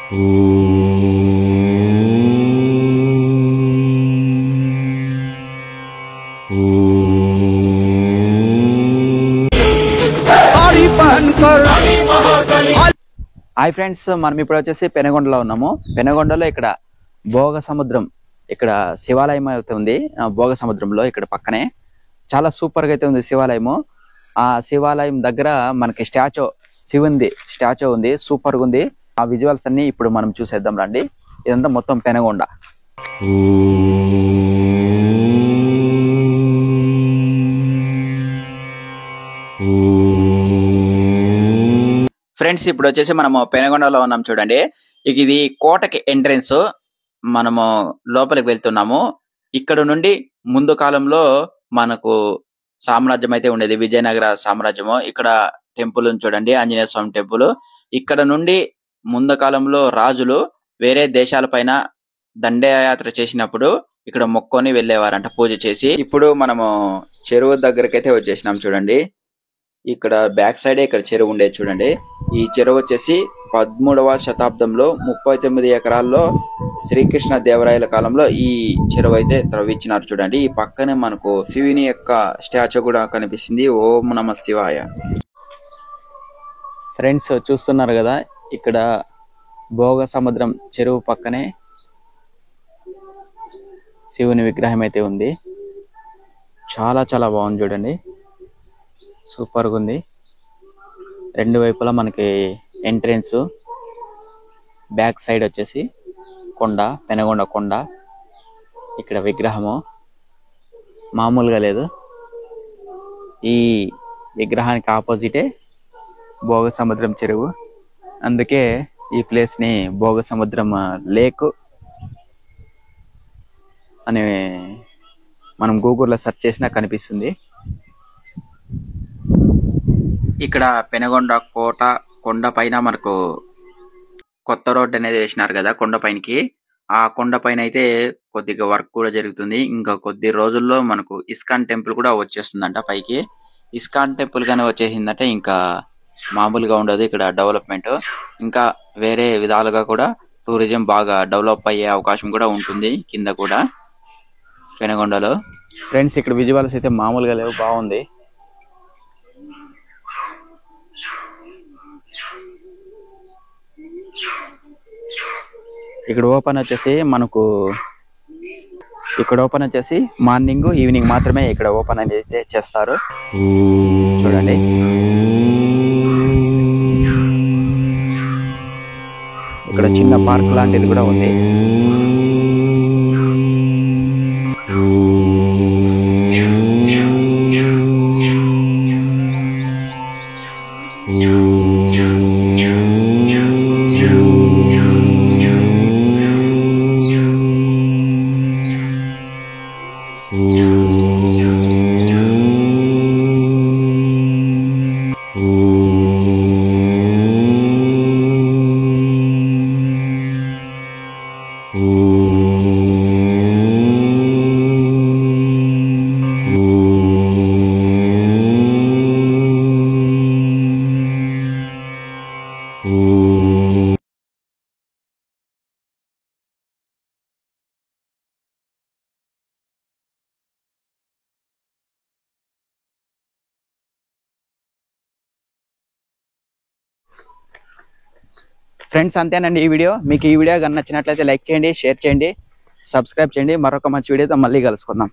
Hi friends, మనం ఇప్పుడు వచ్చేసి పెనుగొండలో ఉన్నాము. పెనుగొండలో ఇక్కడ భోగ సముద్రం, ఇక్కడ శివాలయం అయితే ఉంది. భోగ సముద్రంలో ఇక్కడ పక్కనే చాలా సూపర్ గా అయితే ఉంది శివాలయము. ఆ శివాలయం దగ్గర మనకి శివుంది స్టాచ్యూ ఉంది, సూపర్ గా ఉంది. ఆ విజువల్స్ అన్ని ఇప్పుడు మనం చూసేద్దాం రండి. ఇదంతా మొత్తం పెనుగొండ. ఫ్రెండ్స్, ఇప్పుడు వచ్చేసి మనము పెనుగొండలో ఉన్నాం చూడండి. ఇది కోటకి ఎంట్రెన్స్. మనము లోపలికి వెళ్తున్నాము. ఇక్కడ నుండి ముందు కాలంలో మనకు సామ్రాజ్యం అయితే ఉండేది, విజయనగర సామ్రాజ్యము. ఇక్కడ టెంపుల్ చూడండి, ఆంజనేయ స్వామి టెంపుల్. ఇక్కడ నుండి ముందు కాలంలో రాజులు వేరే దేశాల పైన దండయాత్ర చేసినప్పుడు ఇక్కడ మొక్కొని వెళ్ళేవారంట, పూజ చేసి. ఇప్పుడు మనము చెరువు దగ్గరకైతే వచ్చేసినాం చూడండి. ఇక్కడ బ్యాక్ సైడ్ ఇక్కడ చెరువు ఉండేది చూడండి. ఈ చెరువు వచ్చేసి 13వ శతాబ్దంలో 39 ఎకరాల్లో శ్రీకృష్ణ దేవరాయల కాలంలో ఈ చెరువు అయితే త్రవ్వించినారు చూడండి. ఈ పక్కనే మనకు శివుని యొక్క స్టాచ్యూ కూడా కనిపిస్తుంది. ఓం నమ శివాయ. ఫ్రెండ్స్, చూస్తున్నారు కదా, ఇక్కడ భోగ సముద్రం చెరువు పక్కనే శివుని విగ్రహం అయితే ఉంది. చాలా చాలా బాగుంది చూడండి, సూపర్గా ఉంది. రెండు వైపులా మనకి ఎంట్రెన్స్, బ్యాక్ సైడ్ వచ్చేసి కొండ, పెనుగొండ కొండ. ఇక్కడ విగ్రహము మామూలుగా లేదు. ఈ విగ్రహానికి ఆపోజిటే భోగ సముద్రం చెరువు. అందుకే ఈ ప్లేస్ని భోగ సముద్రం లేక్ అని మనం గూగుల్లో సెర్చ్ చేసినా కనిపిస్తుంది. ఇక్కడ పెనుగొండ కోట కొండ పైన మనకు కొత్త రోడ్ అనేది వేసినారు కదా కొండ పైనకి. ఆ కొండ పైన అయితే కొద్దిగా వర్క్ కూడా జరుగుతుంది. ఇంకా కొద్ది రోజుల్లో మనకు ఇస్కాన్ టెంపుల్ కూడా వచ్చేస్తుందంట పైకి. ఇస్కాన్ టెంపుల్ గానీ వచ్చేసిందంటే ఇంకా మామూలుగా ఉండదు ఇక్కడ డెవలప్మెంట్. ఇంకా వేరే విధాలుగా కూడా టూరిజం బాగా డెవలప్ అయ్యే అవకాశం కూడా ఉంటుంది కింద కూడా పెనుగొండలో. ఫ్రెండ్స్, ఇక్కడ విజువల్స్ అయితే మామూలుగా లేవు, బాగుంది. ఇక్కడ ఓపెన్ వచ్చేసి మార్నింగ్ ఈవినింగ్ మాత్రమే ఇక్కడ ఓపెన్ అనేది చేస్తారు చూడండి. ఇక్కడ చిన్న పార్క్ లాంటిది కూడా ఉంది. ఫ్రెండ్స్, అంతేనండి ఈ వీడియో. మీకు ఈ వీడియో కనుక నచ్చినట్లయితే లైక్ చేయండి, షేర్ చేయండి, సబ్స్క్రైబ్ చేయండి. మరొక మంచి వీడియోతో మళ్ళీ కలుసుకుందాం.